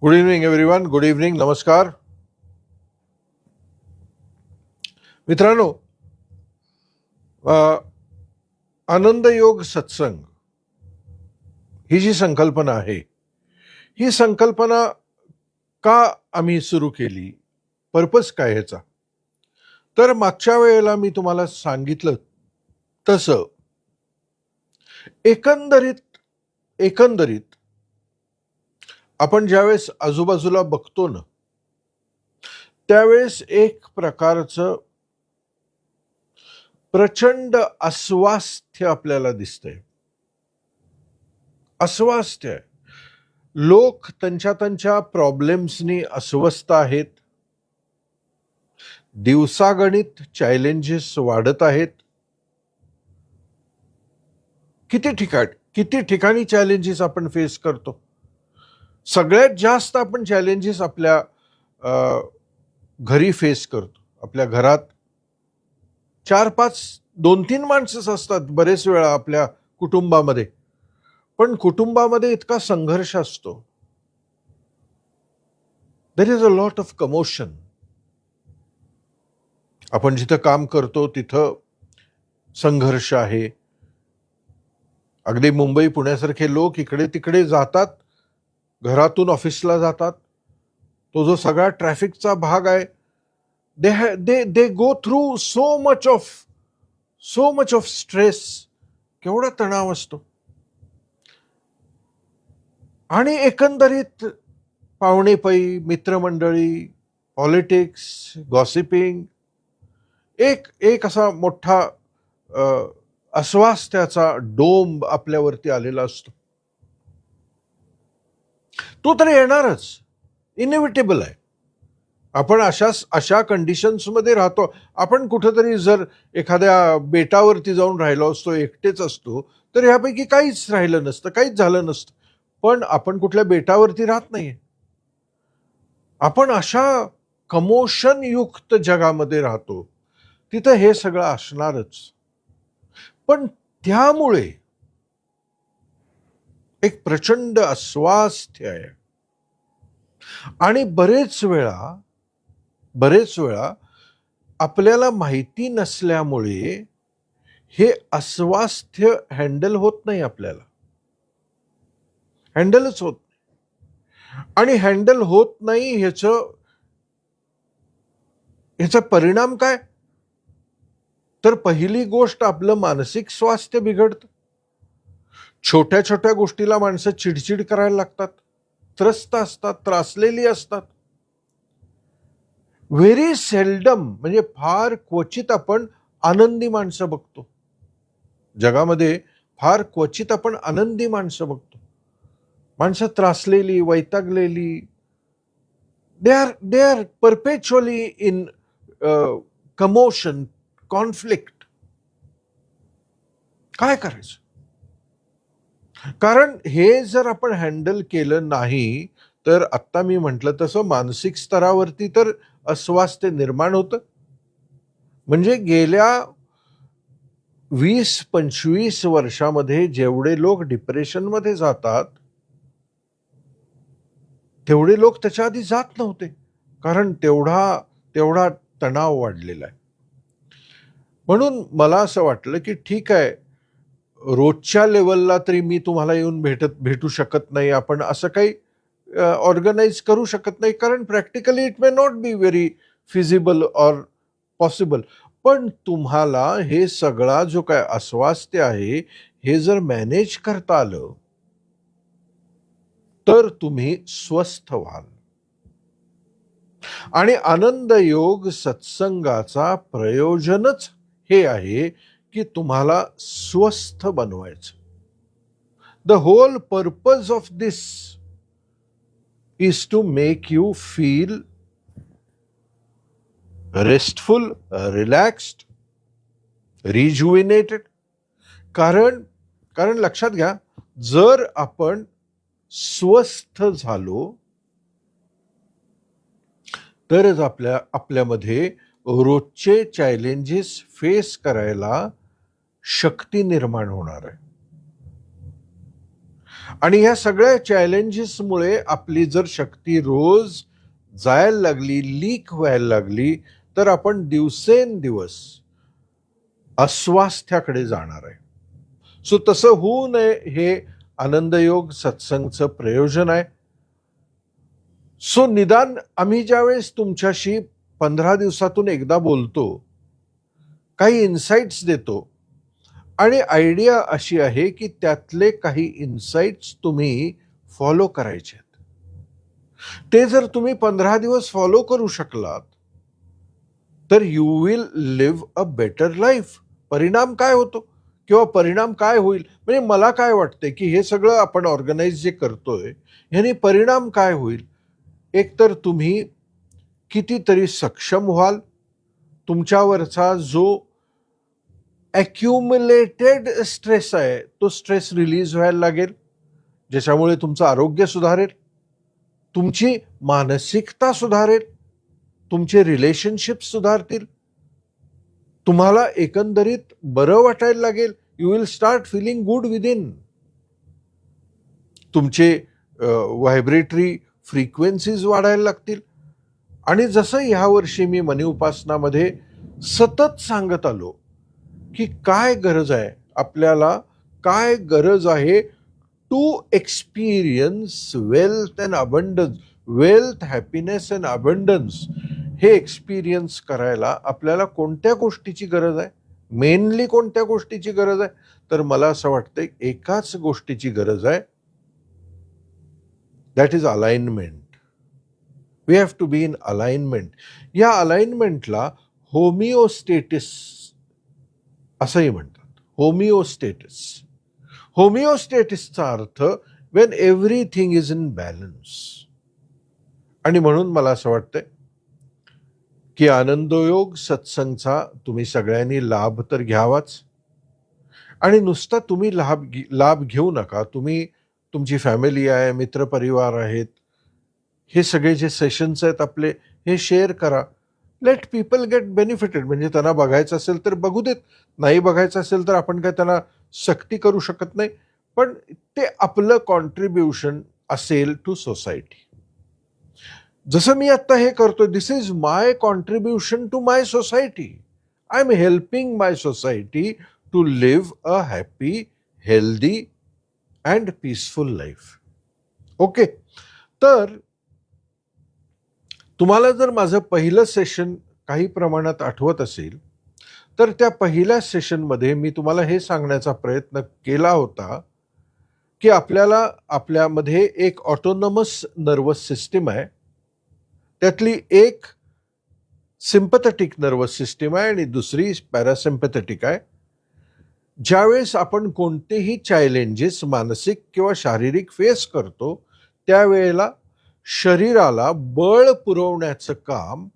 Good evening everyone. Good evening. नमस्कार मित्रांनो. आनंद योग सत्संग ही जी संकल्पना आहे, ही संकल्पना का आम्ही सुरू केली, पर्पज काय ह्याचा? तर मागच्या वेळेला मी तुम्हाला सांगितलं तसं एकंदरीत एकंदरीत आपण ज्यावेळेस आजूबाजूला बघतो ना, त्यावेळेस एक प्रकारचं प्रचंड अस्वास्थ्य आपल्याला दिसतंय. अस्वास्थ्य आहे. लोक त्यांच्या प्रॉब्लेम्सनी अस्वस्थ आहेत. दिवसागणित चॅलेंजेस वाढत आहेत. किती ठिकाणी चॅलेंजेस आपण फेस करतो. सगळ्यात जास्त आपण चॅलेंजेस आपल्या घरी फेस करतो. आपल्या घरात 4-5 2-3 माणसंच असतात बरेच वेळा आपल्या कुटुंबामध्ये, पण कुटुंबामध्ये इतका संघर्ष असतो. There is a lot of commotion. आपण जिथं काम करतो तिथं संघर्ष आहे. अगदी मुंबई पुण्यासारखे लोक इकडे तिकडे जातात, घरातून ऑफिसला जातात. तो जो सगळा ट्रॅफिकचा भाग आहे, they go through so much of stress. केवढा तणाव असतो. आणि एकंदरीत पाहुणेपै, मित्रमंडळी, पॉलिटिक्स, गॉसिपिंग, एक असा मोठा अस्वास्थ्याचा डोंब आपल्यावरती आलेला असतो. तो तर येणारच, इनएव्हिटेबल आहे. आपण अशा कंडिशन्समध्ये राहतो. आपण कुठेतरी जर एखाद्या बेटावरती जाऊन राहिलो असतो, एकटेच असतो, तर ह्यापैकी काहीच राहिलं नसतं, काहीच झालं नसतं. पण आपण कुठल्या बेटावरती राहत नाहीये. आपण अशा कमोशन युक्त जगामध्ये राहतो. तिथं हे सगळं असणारच. पण त्यामुळे एक प्रचंड अस्वास्थ्य आहे. आणि बरेच वेळा आपल्याला माहिती नसल्यामुळे हे अस्वास्थ्य हँडल होत नाही. आपल्याला हँडलच होत नाही. आणि हँडल होत नाही ह्याचा परिणाम काय? तर पहिली गोष्ट, आपलं मानसिक स्वास्थ्य बिघडतं. छोट्या छोट्या गोष्टीला माणसं चिडचिड करायला लागतात, त्रस्त असतात, त्रासलेली असतात. व्हेरी सेल्डम, म्हणजे फार क्वचित आपण आनंदी माणसं बघतो. जगामध्ये फार क्वचित आपण आनंदी माणसं बघतो. माणसं त्रासलेली, वैतागलेली, they are perpetually in commotion, conflict. काय करायचं? कारण हे जर आपण हँडल केलं नाही, तर आत्ता मी म्हटलं तसं मानसिक स्तरावरती तर अस्वास्थ्य निर्माण होतं. म्हणजे गेल्या 20-25 वर्षामध्ये जेवढे लोक डिप्रेशनमध्ये जातात, तेवढे लोक त्याच्या आधी जात नव्हते. कारण तेवढा तणाव वाढलेला आहे. म्हणून मला असं वाटलं की ठीक आहे, रोजच्या लेवलला तरी मी तुम्हाला येऊन भेटू शकत नाही, आपण असं काही ऑर्गनाईज करू शकत नाही, कारण practically it may not be very feasible or possible. पण तुम्हाला हे सगळा जो काय अस्वास्थ्य आहे, हे जर मॅनेज करता आलं तर तुम्ही स्वस्थ व्हाल. आणि आनंद योग सत्संगाचा प्रयोजनच हे आहे की तुम्हाला स्वस्थ बनवायचं. The whole purpose of this is to make you feel restful, relaxed, rejuvenated. कारण लक्षात घ्या, जर आपण स्वस्थ झालो तरच आपल्यामध्ये रोजचे चॅलेंजेस फेस करायला शक्ती निर्माण होणार आहे. आणि ह्या सगळ्या चॅलेंजेसमुळे आपली जर शक्ती रोज जायला लागली, लीक व्हायला लागली, तर आपण दिवसेंदिवस अस्वास्थ्याकडे जाणार आहे. सो तसं होऊ नये हे आनंदयोग सत्संगचं प्रयोजन आहे. सो निदान आम्ही ज्यावेळेस तुमच्याशी 15 दिवसातून एकदा बोलतो, काही इन्साइट्स देतो, आणि आयडिया अशी आहे की त्यातले काही इन्साइट्स तुम्ही फॉलो करायचे. ते जर तुम्ही 15 दिवस फॉलो करू शकलात तर you will live a better life. परिणाम काय होतो किंवा परिणाम काय होईल, म्हणजे मला काय वाटतंय की हे सगळं आपण ऑर्गनाईज जे करतोय ह्याने परिणाम काय होईल. एकतर तुम्ही कितीतरी सक्षम व्हाल, तुमच्यावरचा जो ॲक्युमुलेटेड स्ट्रेस आहे तो स्ट्रेस रिलीज व्हायला लागेल, ज्याच्यामुळे तुमचं आरोग्य सुधारेल, तुमची मानसिकता सुधारेल, तुमचे रिलेशनशिप सुधारतील, तुम्हाला एकंदरीत बरं वाटायला लागेल. You will start feeling good within. तुमचे व्हायब्रेटरी फ्रिक्वेन्सीज वाढायला लागतील. आणि जसं ह्या वर्षी मी मनी उपासनामध्ये सतत सांगत आलो की काय गरज आहे आपल्याला, काय गरज आहे to experience wealth and abundance, wealth, happiness and abundance. हे एक्सपिरियन्स करायला आपल्याला कोणत्या गोष्टीची गरज आहे, मेनली कोणत्या गोष्टीची गरज आहे, तर मला असं वाटतं एकाच गोष्टीची गरज आहे, that is alignment. We have to be in alignment. या अलाइनमेंटला होमिओस्टेटिस असंही म्हणतात. होमिओस्टेटिस, होमिओस्टेटिसचा अर्थ when everything is in balance. आणि म्हणून मला असं वाटतंय की आनंदयोग सत्संगचा तुम्ही सगळ्यांनी लाभ तर घ्यावाच. आणि नुसता तुम्ही लाभ घेऊ नका, तुम्ही तुमची फॅमिली आहे, मित्रपरिवार आहेत, हे सगळे जे सेशन्स आहेत आपले, हे शेअर करा. Let people get benefited. म्हणजे त्यांना बघायचं असेल तर बघू देत, नाही बघायचं असेल तर आपण काय त्यांना सक्ती करू शकत नाही, पण ते आपलं कॉन्ट्रीब्युशन असेल टू सोसायटी. जसं मी आता हे करतोय, this is my contribution to my society. I am helping my society to live a happy, healthy and peaceful life. Okay. तर तुम्हाला जर माझं पहिलं सेशन काही प्रमाणात आठवत असेल तर त्या पहिल्या सेशनमध्ये मी तुम्हाला हे सांगण्याचा प्रयत्न केला होता की आपल्यामध्ये एक ऑटोनॉमस नर्वस सिस्टीम आहे, त्यातली एक सिम्पथेटिक नर्वस सिस्टीम आहे आणि दुसरी पॅरासिम्पथेटिक आहे. ज्यावेळेस आपण कोणतेही चॅलेंजेस मानसिक किंवा शारीरिक फेस करतो त्यावेळेला शरीराला बळ पुरवण्याचं काम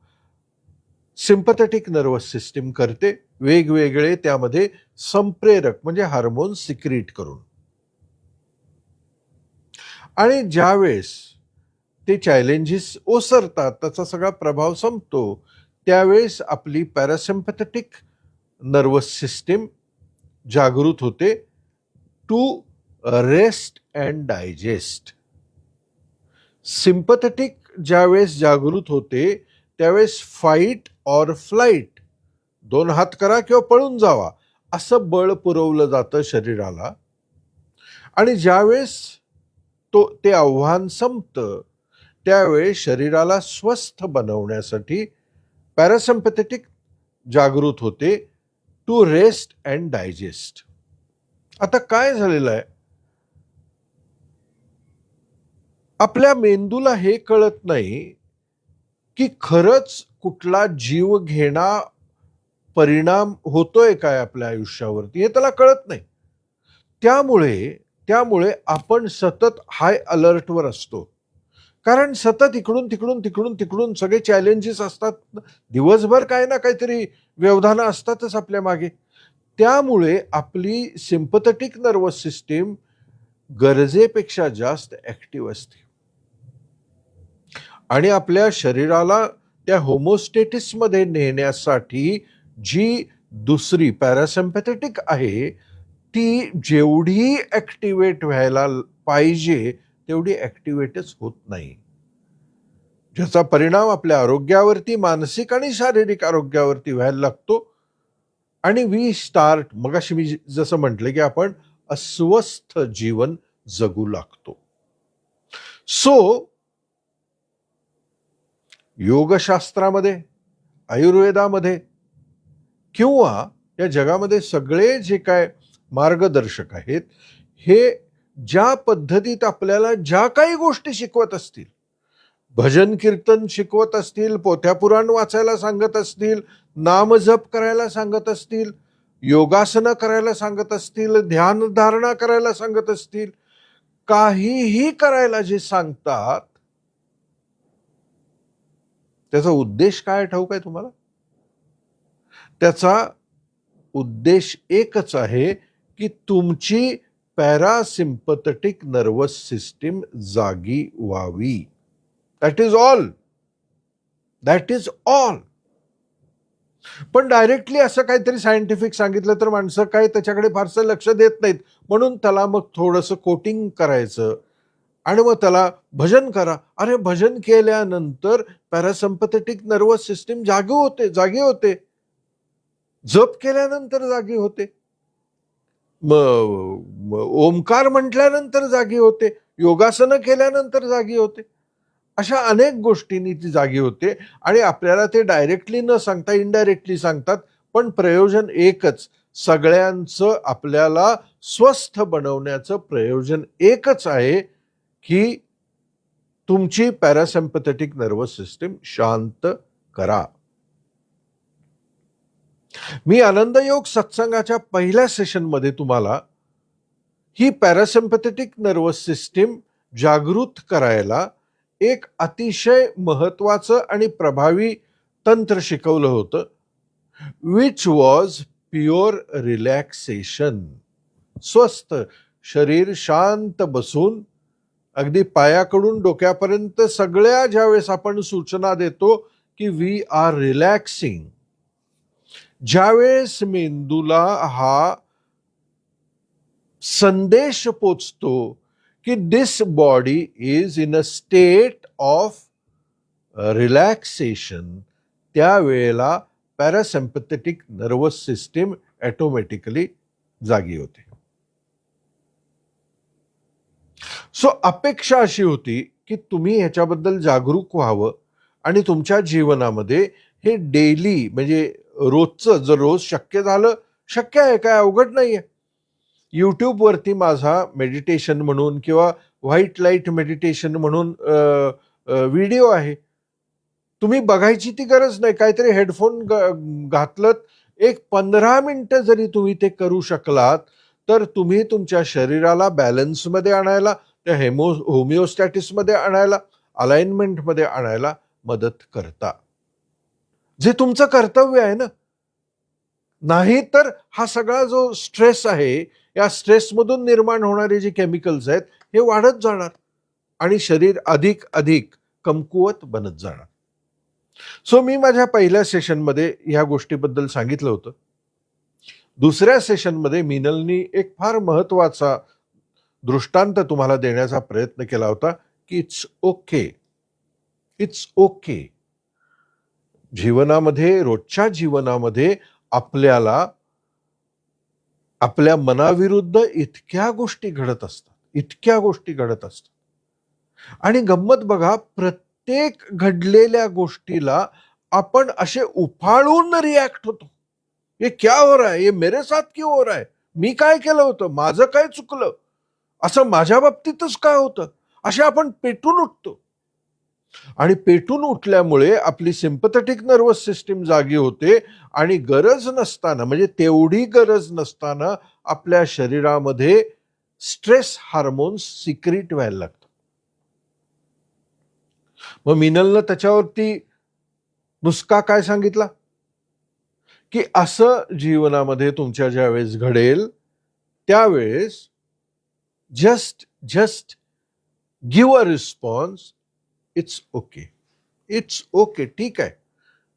सिम्पथेटिक नर्वस सिस्टीम करते, वेगवेगळे त्यामध्ये संप्रेरक म्हणजे हार्मोन सिक्रीट करून. आणि ज्यावेळेस ते चॅलेंजेस ओसरतात, त्याचा सगळा प्रभाव संपतो, त्यावेळेस आपली पॅरासिम्पथेटिक नर्वस सिस्टीम जागृत होते to rest and digest. Sympathetic ज्यावेळेस जागृत होते त्यावेळेस फाईट ऑर फ्लाईट, 2 हात करा किंवा पळून जावा, असं बळ पुरवलं जातं शरीराला. आणि ज्यावेळेस ते आव्हान संपतं त्यावेळेस शरीराला स्वस्थ बनवण्यासाठी पॅरासिम्पथेटिक जागृत होते टू रेस्ट अँड डायजेस्ट. आता काय झालेलं आहे, आपल्या मेंदूला हे कळत नाही की खरंच कुठला जीव घेणा परिणाम होतोय काय आपल्या आयुष्यावरती, हे त्याला कळत नाही. त्यामुळे आपण सतत हाय अलर्टवर असतो, कारण सतत इकडून तिकडून सगळे चॅलेंजेस असतात. दिवसभर काय ना काहीतरी व्यवधानं असतातच आपल्या मागे. त्यामुळे आपली सिम्पथेटिक नर्वस सिस्टीम गरजेपेक्षा जास्त ऍक्टिव्ह असते आणि आपल्या शरीराला त्या होमोस्टेटिसमध्ये नेण्यासाठी जी दुसरी पॅरासिम्पथेटिक आहे ती जेवढी ऍक्टिवेट व्हायला पाहिजे तेवढी ॲक्टिवेटच होत नाही, ज्याचा परिणाम आपल्या आरोग्यावरती, मानसिक आणि शारीरिक आरोग्यावरती व्हायला लागतो. आणि वी स्टार्ट, मगाशी मी जसं म्हटलं की आपण अस्वस्थ जीवन जगू लागतो. सो योगशास्त्रामध्ये, आयुर्वेदामध्ये किंवा या जगामध्ये सगळे जे काय मार्गदर्शक आहेत, हे ज्या पद्धतीत आपल्याला ज्या काही गोष्टी शिकवत असतील, भजन कीर्तन शिकवत असतील, पोथ्या पुराण वाचायला सांगत असतील, नामजप करायला सांगत असतील, योगासनं करायला सांगत असतील, ध्यानधारणा करायला सांगत असतील, काहीही करायला जे सांगतात, त्याचा उद्देश काय ठाऊक आहे तुम्हाला? त्याचा उद्देश एकच आहे की तुमची पॅरासिम्पथेटिक नर्वस सिस्टीम जागी व्हावी. That is all. That is all. पण डायरेक्टली असं काहीतरी सायंटिफिक सांगितलं तर माणसं काय त्याच्याकडे फारसं लक्ष देत नाहीत, म्हणून त्याला मग थोडंसं कोटिंग करायचं आणि मग त्याला भजन करा. अरे भजन केल्यानंतर पॅरासिम्पथेटिक नर्वस सिस्टीम जागी होते. जप केल्यानंतर जागी होते, ओमकार म्हटल्यानंतर जागी होते, योगासनं केल्यानंतर जागी होते. अशा अनेक गोष्टींनी ती जागी होते आणि आपल्याला ते डायरेक्टली न सांगता इनडायरेक्टली सांगतात, पण प्रयोजन एकच. सगळ्यांचं आपल्याला स्वस्थ बनवण्याचं प्रयोजन एकच आहे की तुमची पॅरासिम्पथेटिक नर्वस सिस्टीम शांत करा. मी आनंद योग सत्संगाच्या पहिल्या सेशनमध्ये तुम्हाला ही पॅरासिम्पथेटिक नर्वस सिस्टीम जागृत करायला एक अतिशय महत्वाचं आणि प्रभावी तंत्र शिकवलं होतं, विच वॉज प्युअर रिलॅक्सेशन. स्वस्थ शरीर शांत बसून अगदी पायाकडून डोक्यापर्यंत सगळ्या ज्यावेळेस आपण सूचना देतो की वी आर रिलॅक्सिंग, ज्यावेळेस मेंदूला हा संदेश पोचतो की this body is in a state of relaxation, त्यावेळेला पॅरासिम्पथेटिक नर्वस सिस्टीम ऑटोमॅटिकली जागी होते. सो अपेक्षा अशी होती की तुम्ही ह्याच्याबद्दल जागरूक व्हावं आणि तुमच्या जीवनामध्ये हे डेली, म्हणजे रोजचं, जर रोज शक्य झालं, शक्य आहे, काय अवघड नाहीये. यूट्यूबवरती माझा मेडिटेशन म्हणून किंवा व्हाईट लाईट मेडिटेशन म्हणून व्हिडिओ आहे, तुम्ही बघायची ती गरज नाही. काहीतरी हेडफोन घातलं, एक 15 मिनिटं जरी तुम्ही ते करू शकलात तर तुम्ही तुमच्या शरीराला बॅलन्समध्ये आणायला, त्या होमिओस्टॅटिसमध्ये आणायला, अलाइनमेंटमध्ये आणायला मदत करता, जे तुमचं कर्तव्य आहे ना. नाही तर हा सगळा जो स्ट्रेस आहे, या स्ट्रेसमधून निर्माण होणारे जे केमिकल्स आहेत हे वाढत जाणार आणि शरीर अधिक अधिक कमकुवत बनत जाणार. सो मी माझ्या पहिल्या सेशनमध्ये ह्या गोष्टीबद्दल सांगितलं होतं. दुसऱ्या सेशनमध्ये मिनलनी एक फार महत्वाचा दृष्टांत तुम्हाला देण्याचा प्रयत्न केला होता की इट्स ओके, इट्स ओके. जीवनामध्ये, रोजच्या जीवनामध्ये आपल्याला आपल्या मनाविरुद्ध इतक्या गोष्टी घडत असतात, आणि गंमत बघा, प्रत्येक घडलेल्या गोष्टीला आपण असे उफाळून रिॲक्ट होतो. ये क्या हो रहा है, ये मेरे साथ क्यों हो रहा है, मी काय केलं होतं, माझं काय चुकलं, असं माझ्या बाबतीतच काय होतं, असे आपण पेटून उठतो. आणि पेटून उठल्यामुळे आपली सिम्पथेटिक नर्वस सिस्टीम जागी होते आणि गरज नसताना, म्हणजे तेवढी गरज नसताना आपल्या शरीरामध्ये स्ट्रेस हार्मोन्स सिक्रीट व्हायला लागतात. मग मिनलनं त्याच्यावरती नुसका काय सांगितला की असं जीवनामध्ये तुमच्या ज्यावेळेस घडेल त्यावेळेस just give a response, it's okay, it's okay, ठीक आहे,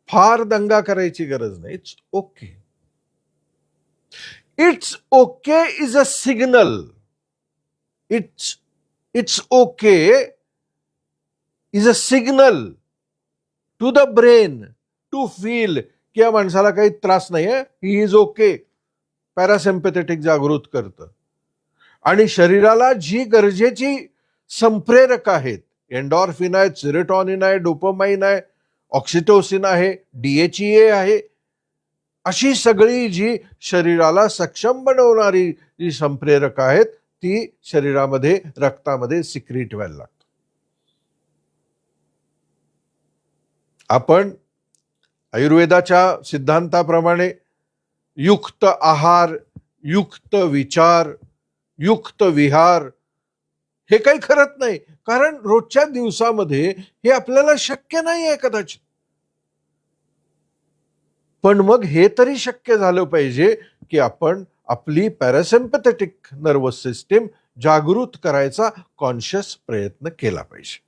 फार दंगा करायची गरज नाही, it's okay. It's okay is a signal. It's it's okay is a signal to the brain to feel की या माणसाला काही त्रास नाही आहे, ही इज ओके. पॅरासिम्पॅथेटिक जागृत करतं. आणि शरीराला जी गरजेची संप्रेरक आहेत, एंडॉर्फिन आहे, सेरोटॉनिन आहे, डोपामाइन आहे, ऑक्सिटोसिन आहे, DHEA आहे, अशी सगळी जी शरीराला सक्षम बनवणारी जी संप्रेरक आहेत ती शरीरामध्ये रक्तामध्ये सिक्रीट व्हायला लागतात. आपण आयुर्वेदाच्या सिद्धांताप्रमाणे युक्त आहार, युक्त विचार, युक्त विहार हे काही करत नाही, कारण रोजच्या दिवसामध्ये हे आपल्याला शक्य नाही आहे कदाचित. पण मग हे तरी शक्य झालं पाहिजे की आपण आपली पॅरासिम्पॅथेटिक नर्वस सिस्टीम जागृत करायचा कॉन्शियस प्रयत्न केला पाहिजे.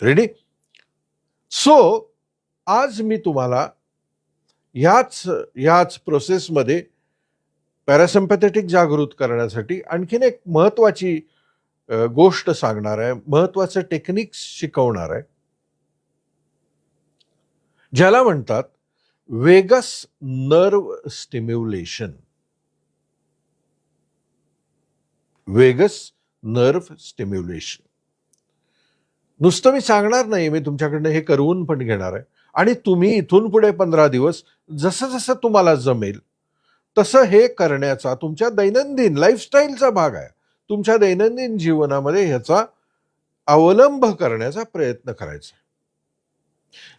रेडी? सो आज मी तुम्हाला याच प्रोसेसमध्ये पॅरासिम्पॅथेटिक जागृत करण्यासाठी आणखीन एक महत्वाची गोष्ट सांगणार आहे, महत्वाचं टेक्निक्स शिकवणार आहे, ज्याला म्हणतात vagus nerve stimulation. Vagus nerve stimulation. नुसतं मी सांगणार नाही, मी तुमच्याकडनं हे करवून पण घेणार आहे. आणि तुम्ही इथून पुढे 15 दिवस जसं जसं तुम्हाला जमेल तसं हे करण्याचा तुमच्या दैनंदिन लाईफस्टाईलचा भाग आहे. तुमच्या दैनंदिन जीवनामध्ये ह्याचा अवलंब करण्याचा प्रयत्न करायचा.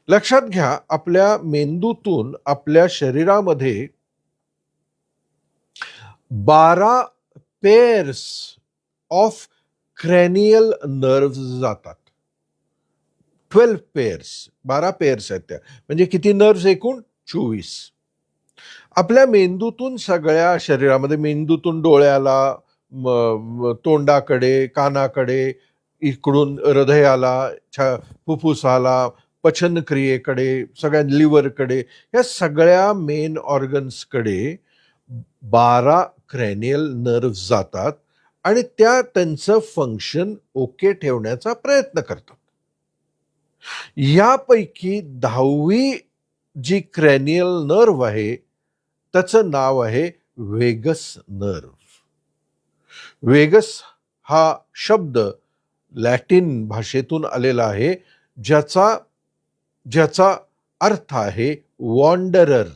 लक्षात घ्या, आपल्या मेंदूतून आपल्या शरीरामध्ये 12 पेअर्स ऑफ क्रॅनियल नर्व्स जातात. 12 पेअर्स, 12 पेअर्स आहेत त्या. म्हणजे किती नर्व्स एकूण? 24. आपल्या मेंदूतून सगळ्या शरीरामध्ये, मेंदूतून डोळ्याला, तोंडाकडे, कानाकडे, इकडून हृदयाला, फुफ्फुसाला, पचनक्रियेकडे, सगळ्या लिव्हरकडे, या सगळ्या मेन ऑर्गन्सकडे 12 क्रॅनियल नर्व्स जातात आणि त्या त्यांचं फंक्शन ओके ठेवण्याचा प्रयत्न करतात. यापैकी 10वी जी क्रॅनियल नर्व आहे त्याचं नाव आहे वेगस नर्व. वेगस हा शब्द लॅटिन भाषेतून आलेला आहे, ज्याचा अर्थ आहे वॉन्डरर.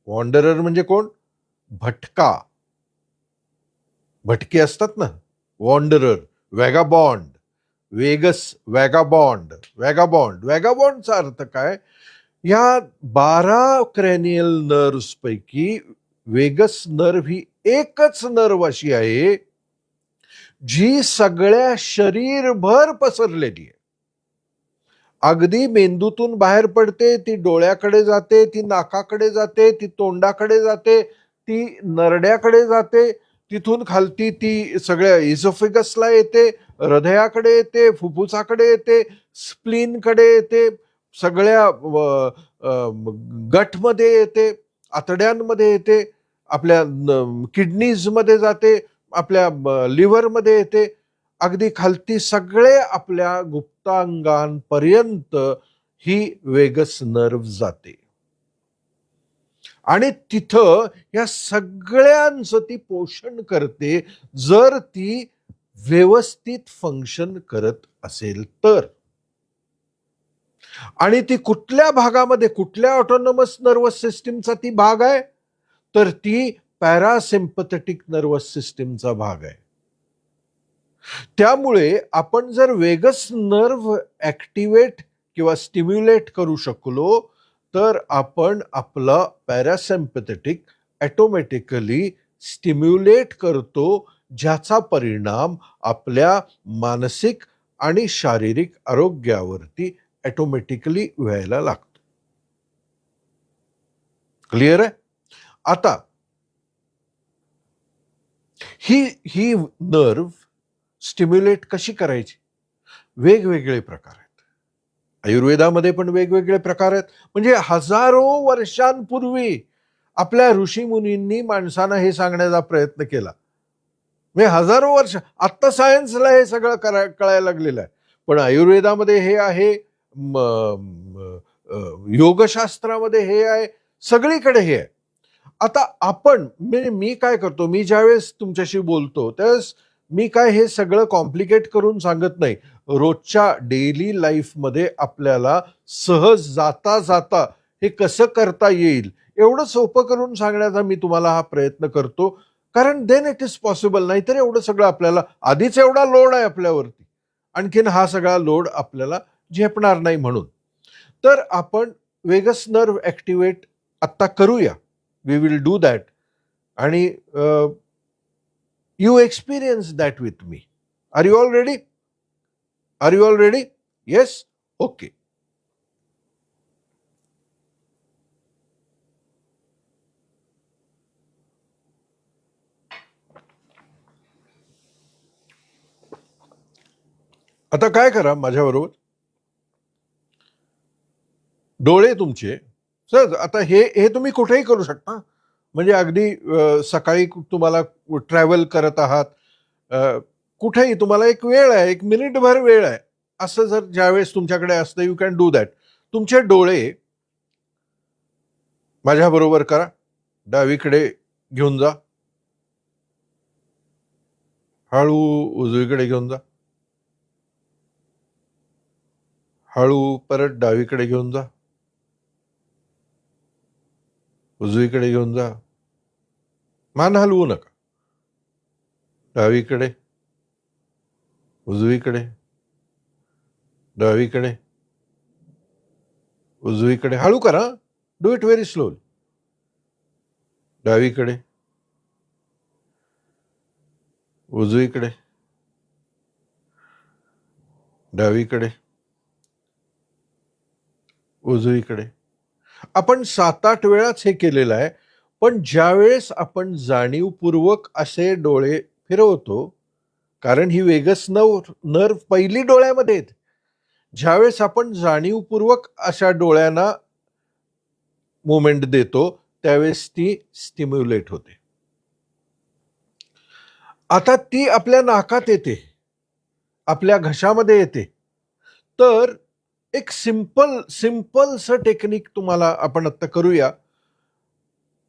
वॉन्डरर म्हणजे कोण? भटका. भटके असतात ना, वॉन्डरर. वॅगाबॉन्ड, वेगस, वॅगाबॉन्ड. वॅगाबॉन्डचा अर्थ काय? या 12 क्रॅनियल नर्व्स पैकी वेगस नर्व ही एकच नर्व अशी आहे जी सगळ्या शरीरभर पसरलेली आहे. अगदी मेंदूतून बाहेर पडते, ती डोळ्याकडे जाते, ती नाकाकडे जाते, ती तोंडाकडे जाते, ती नरड्याकडे जाते, तिथून खालती ती सगळ्या इझोफेगसला येते, हृदयाकडे येते, फुफ्फुसाकडे येते, स्प्लीनकडे येते, सगळ्या गटमध्ये येते, आतड्यांमध्ये येते, आपल्या किडनीजमध्ये जाते, आपल्या लिव्हरमध्ये येते, अगदी खालती सगळे आपल्या गुप्तांगांपर्यंत ही वेगस नर्व जाते. आणि तिथं या सगळ्यांचं ती पोषण करते, जर ती व्यवस्थित फंक्शन करत असेल तर. आणि ती कुठल्या भागामध्ये, कुठल्या ऑटोनॉमस नर्वस सिस्टीमचा ती भाग आहे? तर ती पॅरासिम्पॅथेटिक नर्वस सिस्टीमचा भाग आहे. त्यामुळे आपण जर वेगस नर्व ऍक्टिव्हेट किंवा स्टिम्युलेट करू शकलो तर आपण आपला पॅरासिम्पॅथेटिक ऑटोमॅटिकली स्टिम्युलेट करतो, ज्याचा परिणाम आपल्या मानसिक आणि शारीरिक आरोग्यावरती ऑटोमॅटिकली व्हायला लागतो. क्लिअर आहे? आता ही नर्व स्टिम्युलेट कशी करायची? वेगवेगळे प्रकार आहेत. आयुर्वेदामध्ये पण वेगवेगळे प्रकार आहेत. म्हणजे हजारो वर्षांपूर्वी आपल्या ऋषीमुनींनी माणसांना हे सांगण्याचा प्रयत्न केला म्हणजे हजारो वर्ष, आत्ता सायन्सला हे सगळं कळायला लागलेलं आहे. पण आयुर्वेदामध्ये हे आहे, योगशास्त्रामध्ये हे आहे, सगळीकडे हे आहे. आता आपण, मी काय करतो, मी ज्यावेळेस तुमच्याशी बोलतो त्यावेळेस मी काय हे सगळं कॉम्प्लिकेट करून सांगत नाही. रोजच्या डेली लाईफमध्ये आपल्याला सहज जाता जाता हे कसं करता येईल एवढं सोपं करून सांगण्याचा मी तुम्हाला हा प्रयत्न करतो. कारण देन इट इज पॉसिबल. नाहीतर एवढं सगळं आपल्याला, आधीच एवढा लोड आहे आपल्यावरती, आणखीन हा सगळा लोड आपल्याला झेपणार नाही. म्हणून तर आपण वेगस नर्व ऍक्टिव्हेट आत्ता करूया. We will do that. आणि you experience that with me. Are you all ready? Are you all ready? Yes? Okay. आता काय करा माझ्याबरोबर, डोळे तुमचे सर, आता हे हे तुम्ही कुठेही करू शकता. म्हणजे अगदी सकाळी तुम्हाला ट्रॅव्हल करत आहात, कुठेही तुम्हाला एक वेळ आहे, एक मिनिटभर वेळ आहे, असं जर ज्यावेळेस तुमच्याकडे असतं, यू कॅन डू दॅट. तुमचे डोळे माझ्याबरोबर करा, डावीकडे घेऊन जा, हळू उजवीकडे घेऊन जा, हळू परत डावीकडे घेऊन जा, उजवीकडे घेऊन जा, मान हलवू नका, डावीकडे, उजवीकडे, डावीकडे, उजवीकडे, हळू करा, डू इट व्हेरी स्लोली. डावीकडे, उजवीकडे, डावीकडे, उजवीकडे. आपण 7-8 वेळाच हे केलेलं आहे. पण ज्यावेळेस आपण जाणीवपूर्वक असे डोळे फिरवतो, कारण ही वेगस नर्व पहिली डोळ्यामध्ये येते, ज्यावेळेस आपण जाणीवपूर्वक अशा डोळ्यांना मुवमेंट देतो त्यावेळेस ती स्टिम्युलेट होते. आता ती आपल्या नाकात येते, आपल्या घशामध्ये येते. तर एक सिंपलचं टेक्निक तुम्हाला आपण आता करूया,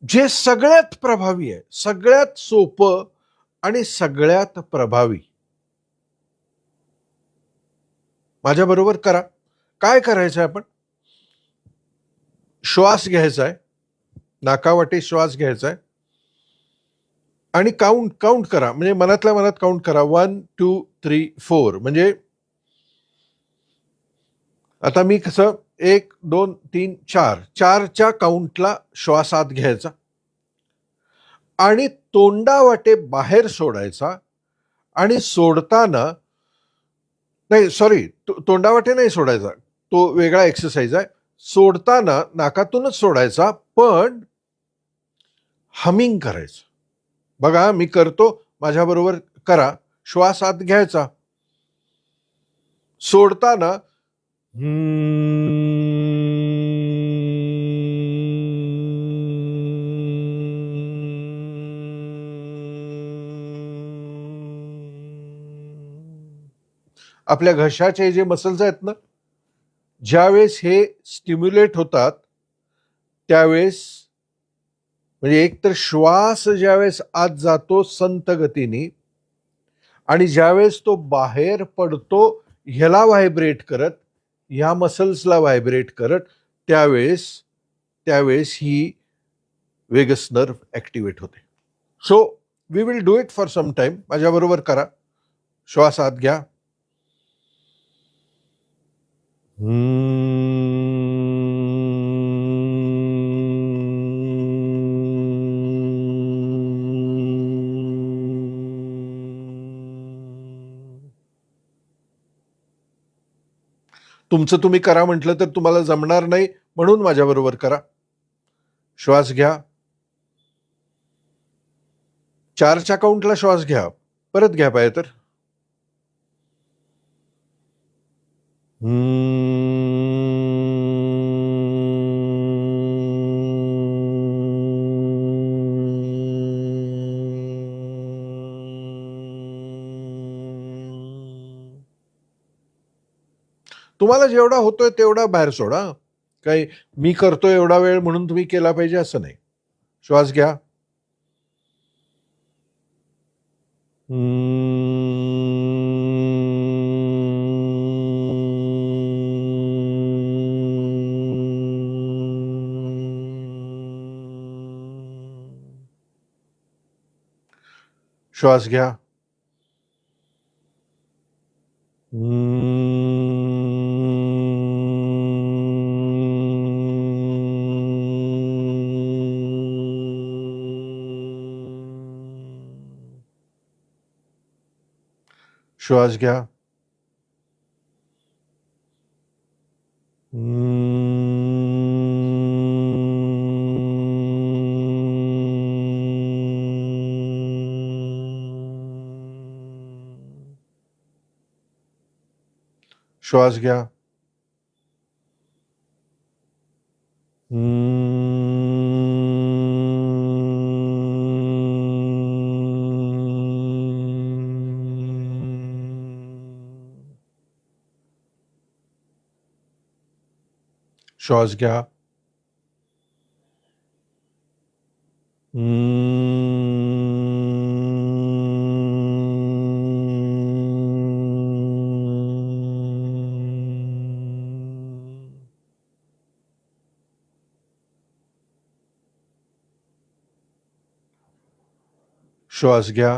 जे सगळ्यात प्रभावी आहे, सगळ्यात सोपं आणि सगळ्यात प्रभावी. माझ्या बरोबर करा. काय करायचं आहे, आपण श्वास घ्यायचा आहे, नाकावाटे श्वास घ्यायचा आहे आणि काउंट करा. म्हणजे मनातल्या मनात काउंट करा, 1 2 3 4. म्हणजे आता मी कसं 1 2 3 4, 4च्या काउंटला श्वास आत घ्यायचा आणि तोंडावाटे बाहेर सोडायचा. आणि सोडताना, नाही सॉरी, तोंडावाटे नाही सोडायचा, तो वेगळा एक्सरसाइज आहे. सोडताना नाकातूनच सोडायचा, पण हमिंग करायचं. बघा मी करतो, माझ्याबरोबर करा. श्वास आत घ्यायचा, सोडताना आपल्या घशाचे जे मसल्स आहेत ना, ज्यावेळेस हे स्टिम्युलेट होतात त्यावेळेस, म्हणजे एक तर श्वास ज्यावेळेस आत जातो संत गतीने, आणि ज्यावेळेस तो बाहेर पडतो ह्याला व्हायब्रेट करत, ह्या मसल्सला व्हायब्रेट करत, त्यावेळेस ही वेगस नर्व ऍक्टिव्हेट होते. So we will do it for some time. माझ्याबरोबर करा. श्वास आत घ्या, तुमचं तुम्ही करा म्हटलं तर तुम्हाला जमणार नाही, म्हणून माझ्याबरोबर करा. श्वास घ्या, 4च्या काउंटला श्वास घ्या, परत घ्या पाहिजे तर. तुम्हाला जेवढा होतोय तेवढा बाहेर सोडा. काही मी करतोय एवढा वेळ म्हणून तुम्ही केला पाहिजे असं नाही. श्वास घ्या. श्वास घ्या. श्वास घ्या. श्वास घ्या. श्वास घ्या. श्वास घ्या.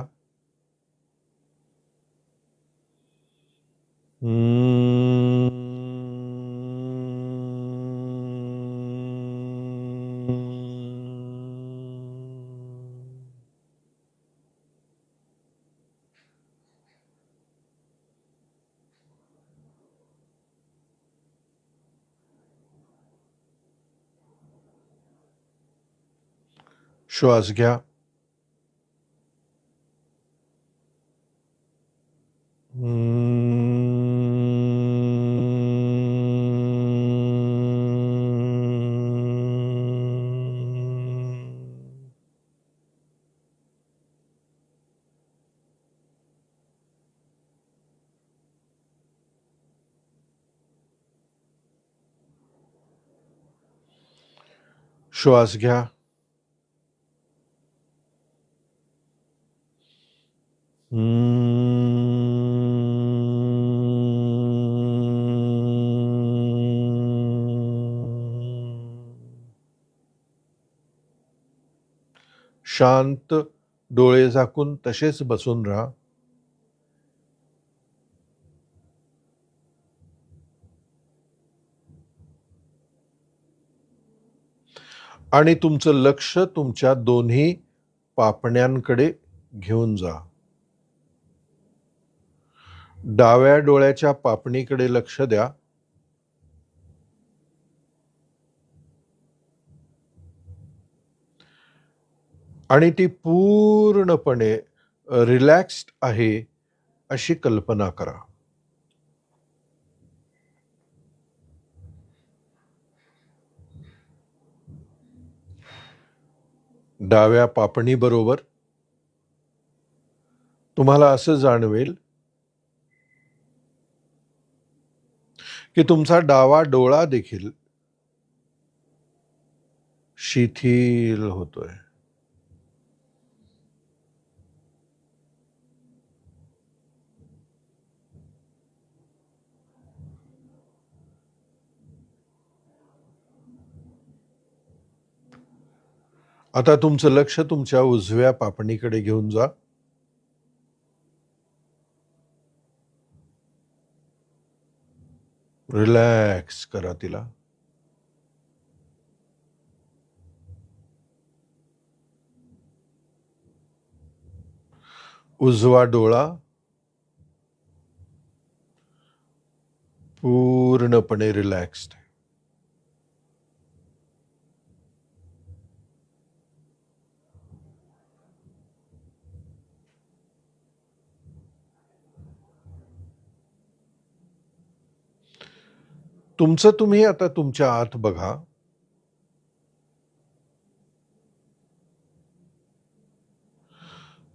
श्वास घ्या. श्वास घ्या. शांत डोळे झाकून तसेच बसून राहा. आणि तुमचं लक्ष तुमच्या दोन्ही पापण्यांकडे घेऊन जा. डाव्या डोळ्याच्या पापणीकडे लक्ष द्या. आणि ती पूर्णपणे रिलॅक्स्ड आहे अशी कल्पना करा. डाव्या पापणी बरोबर तुम्हाला असं जाणवेल की तुमचा डावा डोळा देखील शिथिल होतोय. आता तुमचं लक्ष तुमच्या उजव्या पापणीकडे घेऊन जा. रिलॅक्स करा तिला. उजवा डोळा पूर्णपणे रिलॅक्स्ड. तुमचं तुम्ही आता तुमच्या आत बघा.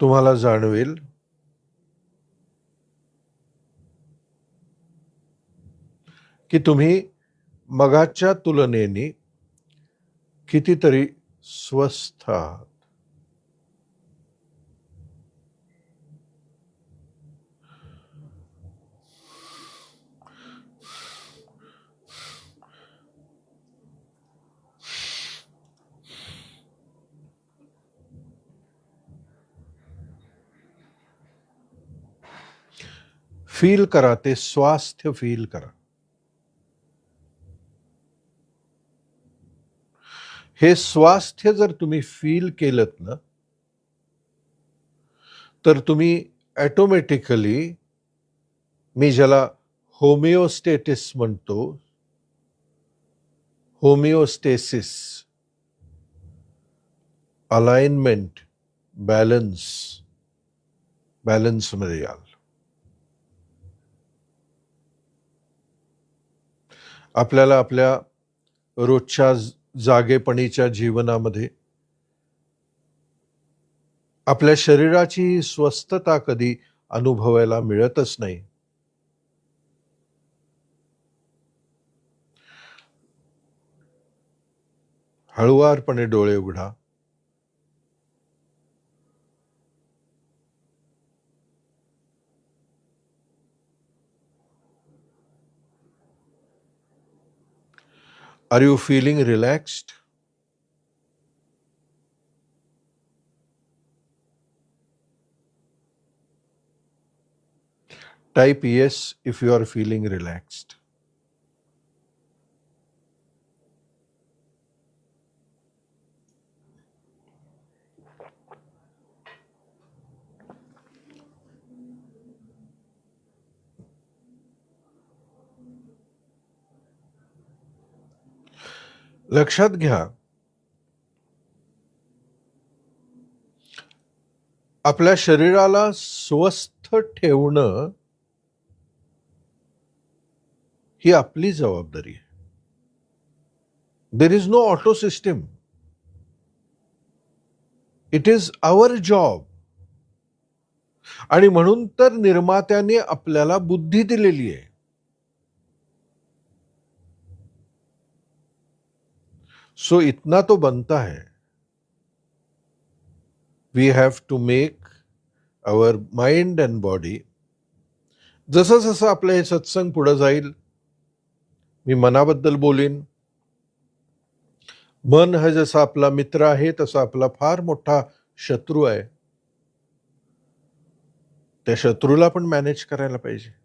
तुम्हाला जाणवेल की तुम्ही मगाच्या तुलनेने कितीतरी स्वस्थ आहात. फील करा, ते स्वास्थ्य फील करा. हे स्वास्थ्य जर तुम्ही फील केलत ना, तर तुम्ही ऑटोमॅटिकली, मी ज्याला होमिओस्टेटिस म्हणतो, होमिओस्टेसिस, अलाइनमेंट, बॅलन्समध्ये याल. आपल्याला आपल्या रोजच्या जागेपणीच्या जीवनामध्ये आपल्या शरीराची स्वस्थता कधी अनुभवायला मिळतच नाही. हळुवारपणे डोळे उघडा. Are you feeling relaxed? Type yes if you are feeling relaxed. लक्षात घ्या, आपल्या शरीराला स्वस्थ ठेवणं ही आपली जबाबदारी आहे. There is no auto system. It is our job. आणि म्हणून तर निर्मात्याने आपल्याला बुद्धी दिलेली आहे. सो इतना तो बनता है. We have to make our mind and body. जसं जसं आपलं हे सत्संग पुढे जाईल, मी मनाबद्दल बोलीन. मन हा जसा आपला मित्र आहे, तसा आपला फार मोठा शत्रू आहे. त्या शत्रूला पण मॅनेज करायला पाहिजे.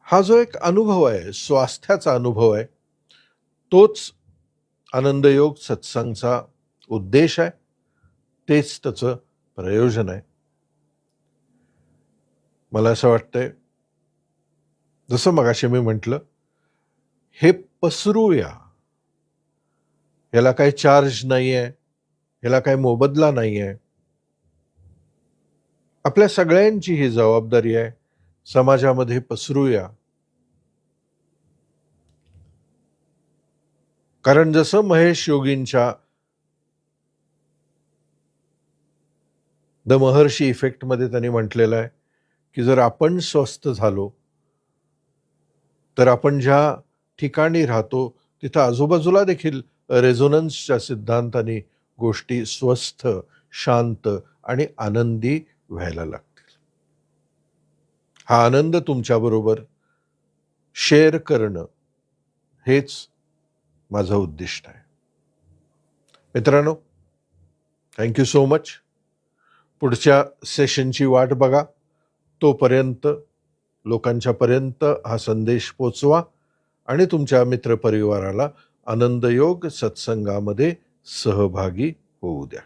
हा जो एक अनुभव आहे, स्वास्थ्याचा अनुभव आहे, तोच आनंदयोग सत्संगचा उद्देश आहे. तेच त्याचं प्रयोजन आहे. मला असं वाटतंय, जसं मगाशी मी म्हटलं, हे पसरूया. याला काही चार्ज नाहीये, याला काही मोबदला नाहीये. आपल्या सगळ्यांची ही जबाबदारी आहे. समाजामध्ये पसरूया. कारण जसं महेश योगींच्या द महर्षी इफेक्ट मध्ये त्यांनी म्हटलेलं आहे की जर आपण स्वस्थ झालो तर आपण ज्या ठिकाणी राहतो तिथं आजूबाजूला देखील रेझोनन्सच्या सिद्धांताने गोष्टी स्वस्थ, शांत आणि आनंदी व्हायला लागतील. हा आनंद तुमच्याबरोबर शेअर करणं हेच माझं उद्दिष्ट आहे. मित्रांनो, थँक्यू सो मच. पुढच्या सेशनची वाट बघा. तोपर्यंत लोकांच्यापर्यंत हा संदेश पोचवा आणि तुमच्या मित्रपरिवाराला आनंदयोग सत्संगामध्ये सहभागी होऊ द्या.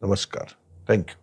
नमस्कार. थँक्यू.